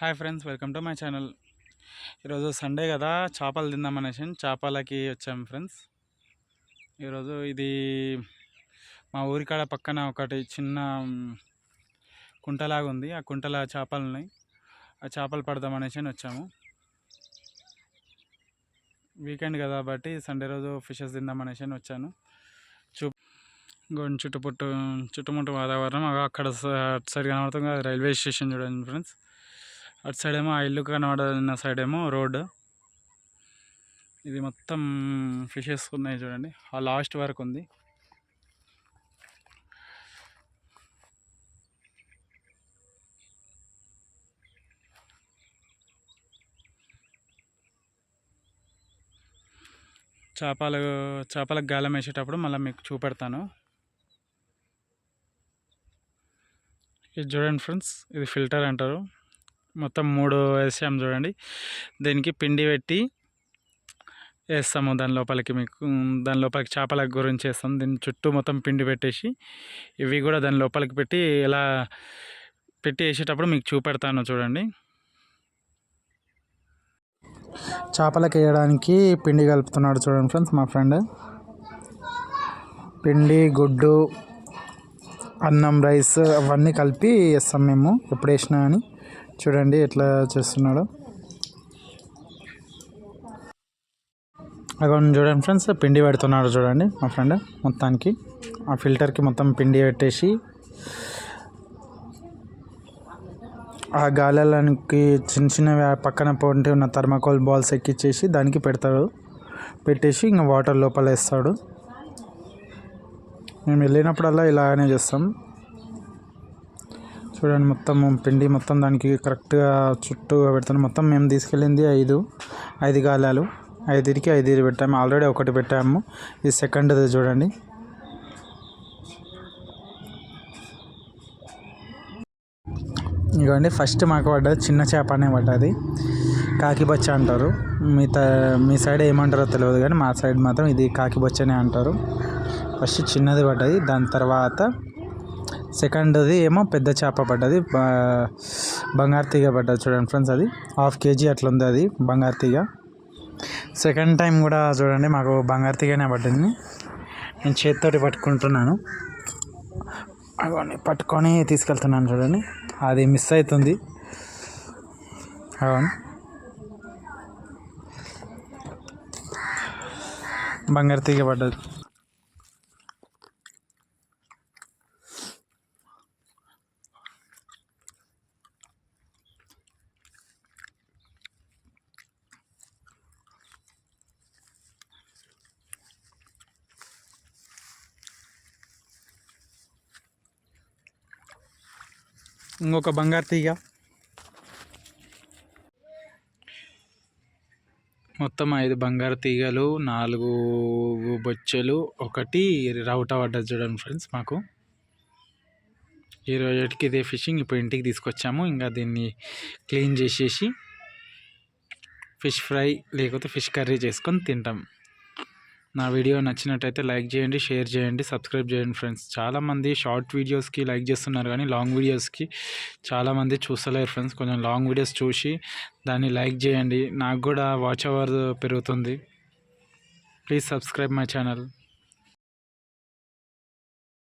Hi friends, welcome to my channel. ఈరోజు Sunday కదా, చేపలు తిందామనేసి చేపలకి వచ్చాము ఫ్రెండ్స్. ఈరోజు ఇది మా ఊరికాడ పక్కన ఒకటి చిన్న కుంటలాగా ఉంది. ఆ కుంటల చేపలు ఉన్నాయి. ఆ చేపలు పడదామనేసి వచ్చాము. వీకెండ్ కదా కాబట్టి సండే రోజు ఫిషెస్ తిందామనేసి వచ్చాను. చుట్టుముట్టు వాతావరణం అక్కడ సైడ్ కనబడుతుంది కదా, రైల్వే స్టేషన్ చూడండి ఫ్రెండ్స్. అటు సైడ్ ఏమో ఆ ఇల్లు కనబడిన సైడ్ ఏమో రోడ్. ఇది మొత్తం ఫిషెస్ ఉన్నాయి చూడండి, ఆ లాస్ట్ వరకు ఉంది. చేపలకు గాలం వేసేటప్పుడు మళ్ళీ మీకు చూపెడతాను. ఇది చూడండి ఫ్రెండ్స్, ఇది ఫిల్టర్ అంటారు. మొత్తం 3 వేసాము చూడండి. దీనికి పిండి పెట్టి వేస్తాము దాని లోపలికి. దాని లోపలికి చేపల గురించి వేస్తాం. దీని చుట్టూ మొత్తం పిండి పెట్టేసి ఇవి కూడా దాని లోపలికి పెట్టి ఇలా పెట్టి వేసేటప్పుడు మీకు చూపెడతాను చూడండి. చేపలకి వేయడానికి పిండి కలుపుతున్నాడు చూడండి ఫ్రెండ్స్ మా ఫ్రెండ్. పిండి, గుడ్డు, అన్నం, రైస్ అవన్నీ కలిపి వేస్తాం మేము ఎప్పుడు వేసినా కానీ. చూడండి ఎట్లా చేస్తున్నాడు. అక్కడ చూడండి ఫ్రెండ్స్, పిండి పెడుతున్నాడు చూడండి మా ఫ్రెండ్. మొత్తానికి ఆ ఫిల్టర్కి మొత్తం పిండి పెట్టేసి ఆ గాలాలకి చిన్న చిన్నవి పక్కన పొంటి ఉన్న థర్మాకోల్ బాల్స్ ఎక్కిచ్చేసి దానికి పెడతాడు. పెట్టేసి ఇంకా వాటర్ లోపల వేస్తాడు. మేము వెళ్ళినప్పుడల్లా ఇలాగనే చేస్తాం. చూడండి మొత్తం పిండి మొత్తం దానికి కరెక్ట్గా చుట్టూగా పెడతాను. మొత్తం మేము తీసుకెళ్ళింది 5 గాలాలు. 5కి 5 పెట్టాము. ఆల్రెడీ ఒకటి పెట్టాము, ఇది సెకండ్ది చూడండి. ఇదిగోండి ఫస్ట్ మాకు పడ్డది చిన్న చేప అనే పడ్డది. కాకిబొచ్చ అంటారు. మీ సైడ్ ఏమంటారో తెలియదు కానీ మా సైడ్ మాత్రం ఇది కాకిబొచ్చనే అంటారు. ఫస్ట్ చిన్నది పడ్డది, దాని తర్వాత సెకండ్ది ఏమో పెద్ద చేప పడ్డది, బంగారు తీగ పడ్డది చూడండి ఫ్రెండ్స్. అది 1/2 kg అట్లా ఉంది, అది బంగారు తీగ. సెకండ్ టైం కూడా చూడండి మాకు బంగారు తీగనే పడ్డది. నేను చేతితోటి పట్టుకుంటున్నాను, అవన్నీ పట్టుకొని తీసుకెళ్తున్నాను చూడండి. అది మిస్ అవుతుంది. అవును, బంగారు తీగ పడ్డది. ఇంకొక బంగారు తీగ. మొత్తం 5 బంగారు తీగలు, 4 బొచ్చెలు, 1 రౌట పడ్డది చూడండి ఫ్రెండ్స్ మాకు. ఈ రోజుకి ఇదే ఫిషింగ్. ఇప్పుడు ఇంటికి తీసుకొచ్చాము. ఇంకా దీన్ని క్లీన్ చేసేసి ఫిష్ ఫ్రై లేకపోతే ఫిష్ కర్రీ చేసుకొని తింటాం. నా వీడియో నచ్చినట్టయితే లైక్ చేయండి, షేర్ చేయండి, సబ్స్క్రైబ్ చేయండి ఫ్రెండ్స్. చాలామంది షార్ట్ వీడియోస్కి లైక్ చేస్తున్నారు కానీ లాంగ్ వీడియోస్కి చాలామంది చూస్తలేరు ఫ్రెండ్స్. కొంచెం లాంగ్ వీడియోస్ చూసి దాన్ని లైక్ చేయండి, నాకు కూడా వాచ్ అవర్ పెరుగుతుంది. Please subscribe my channel.